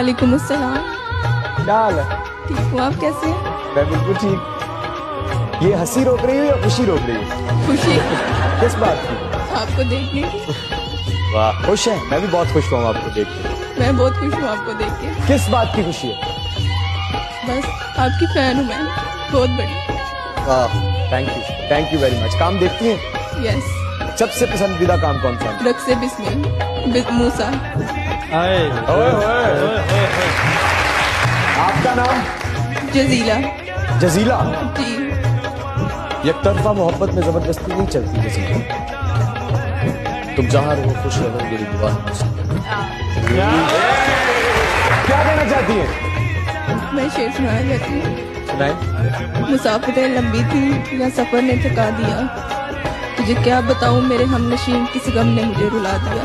वालेकुम अस्सलाम। क्या हाल है? ठीक हूँ, आप कैसे हैं? मैं बिल्कुल ठीक। ये हंसी रोक रही हो या खुशी रोक रही हो? खुशी किस बात की? आपको देखने की। वाह, खुश है? मैं भी बहुत खुश हूँ आपको देख के। मैं बहुत खुश हूँ आपको देख के। किस बात की खुशी है? बस आपकी फैन हूँ मैं, बहुत बड़ी। वाह, थैंक यू वेरी मच। काम देखती हैं? यस। सबसे पसंदीदा काम कौन सा है? रक्से बिस्मिल मूसा। ओए, आपका नाम? जजीला। जजीला। जी। एक तरफा मोहब्बत में जबरदस्ती नहीं चलती जजीला। तुम जहाँ रहो खुश रहो, मेरी दुआ है। क्या कहना चाहती हैं? मैं शेर सुनाना चाहती हूँ। सुनाएं। मुसाफिरें लंबी थी या सफर ने थका दिया, तुझे क्या बताऊँ मेरे हमनशीन किस गम ने मुझे रुला दिया।